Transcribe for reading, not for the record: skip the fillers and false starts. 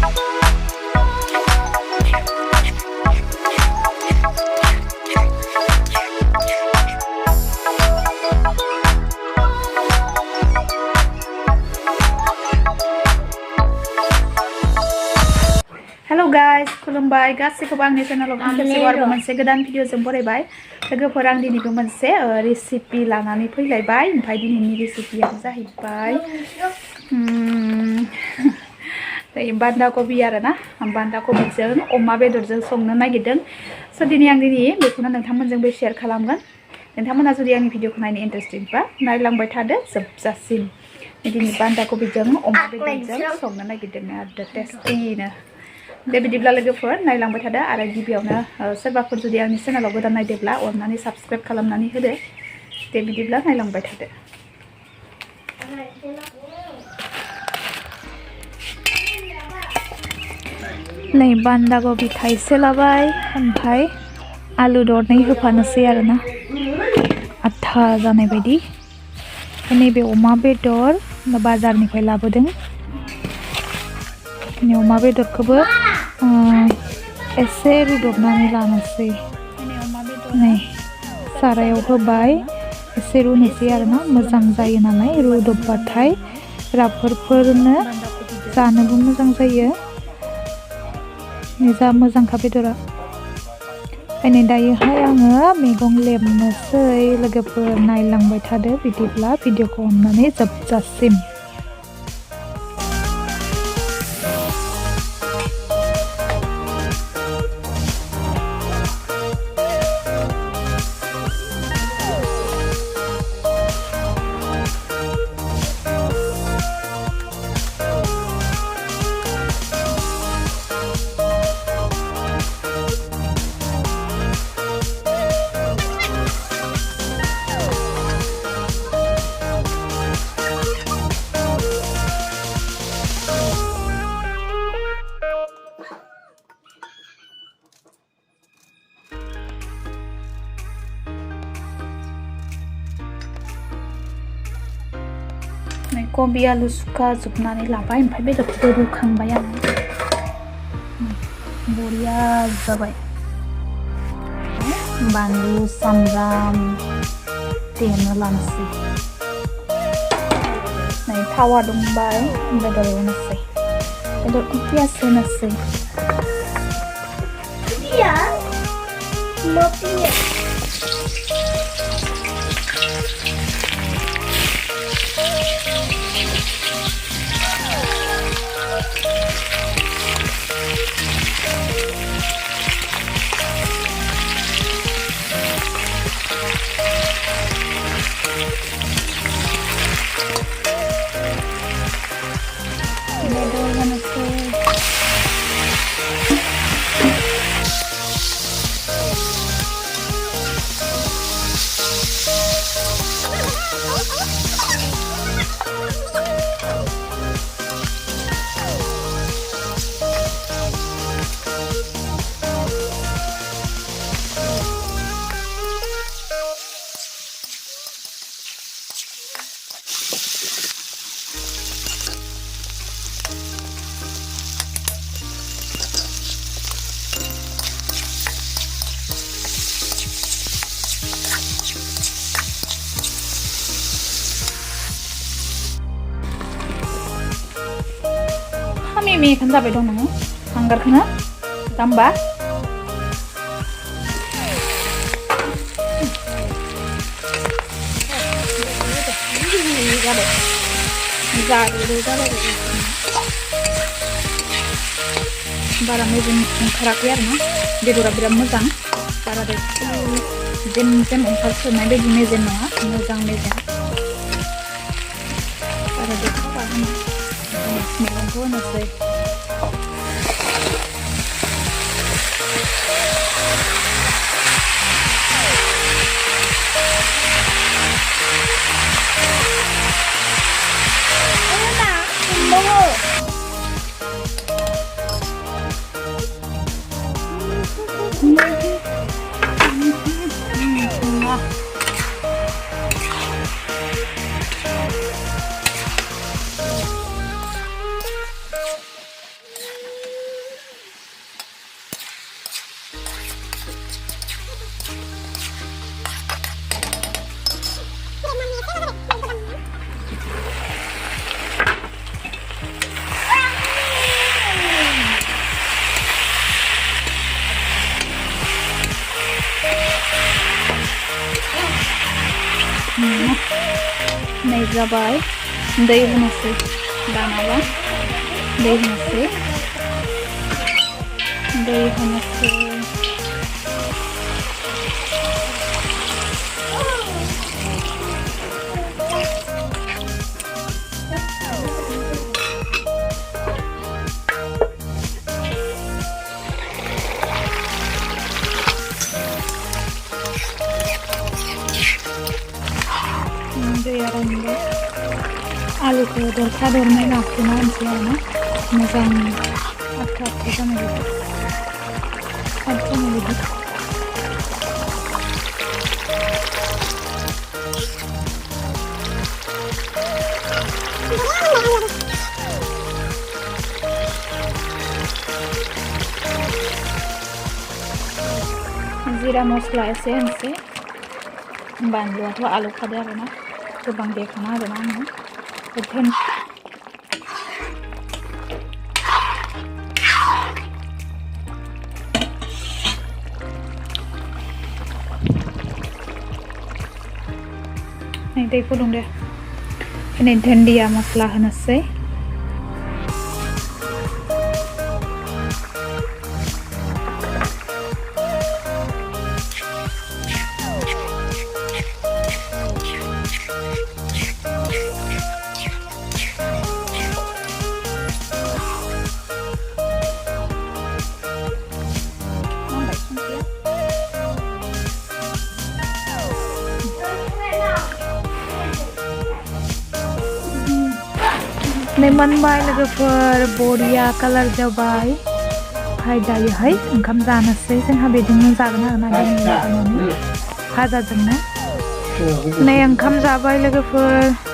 Hello guys, खुलुमबाय गासैखौबो आंनि चेनेलाव खेबसेबाव आरोबाव मोनसे गोदान भिडिअजों बरायबाय लोगोफोर आं दिनैबो मोनसे रेसिपि लानानै फैलायबाय ओमफ्राय दिनैनि रेसिपियानो जाहैबाय बान्दा कबि आरोना बान्दा कबिजों अमा बेदरजों संनो नागिरदों स' दिनै आं बेखौनो नोंथांमोनजोंबो शेयार खालामगोन नोंथांमोना जुदि आंनि भिडिअखौ नायनो इन्टारेस्टेडबा नायलांबाय थादो जोबजासिम दिनै बान्दा कबिजों अमा बेदरजों संनो नागिरदों आरो टेस्टिनो दे बिदिब्ला लोगोफोर नायलांबाय थादो आरो गिबियावनो सोरबाफोर जुदि आंनि चेनेलाव गोदान नायदोब्ला अननानै साबस्क्राइब खालामनानै होदो दे बिदिब्ला नायलांबाय थादो नै बान्दा कबि थाइसे लाबाय ओमफ्राय आलु दरनै होफानोसै आरोना आथा जानाय बायदि नैबे अमा बेदर बाजारनिफ्राय लाबोदों अमा बेदरखौबो एसे रुदबनानै लानोसै नै सारायाव होबाय एसे रुनोसै आरोना मोजां जायो नालाय रुदबबाथाय राफोरफोरनो जानोबो मोजां जायो जा मोजांखा बेदरा ओंखायनो दायोहाय आङो मैगं लेबनोसै लोगोफोर नायलांबाय थादो बिदिब्ला भिडिअखौ अननानै जोबजासिम कबि आलु सुखा जोबनानै लाबाय ओमफ्राय बेदरखौबो रुखांबाय आं बरिया जाबाय बानलु सामब्राम देनो लानोसै नै थावा दुंबाय बेदर एवनोसै बेदरखौ पियास होनोसै मेमेखौनो जाबाय दं नोङो हांगारखौनो जाम्बा बारा मेजेम ओंखाराखै आरोना बेदरा बिराद मोजां बाराद्राय जेम जेम ओंखारसोनाय बायदि मेजेम नङा मोजां मेजेम बाराद्राय थावा मैगंखौ होनोसै जाबाय दै होनोसै दानाबा दै होनोसै आलुखौ दरखा दरनै लाखिना होनसै आरोना मोजां आथा जानाय बायदि जिरा मस्ला एसे होनसै बानलुआथ' आलु खादो आरोना गोबां देखाना आरोना आङो दै फुदुंदो ini धनिया मस्ला होनोसै मोनबाय लोगोफोर बरिया कालार जाबाय ओमफ्राय दायोहाय ओंखाम जानोसै जोंहा बेजोंनो जागोन आरोना दिनै भाजाजोंनो नै ओंखाम जाबाय लोगोफोर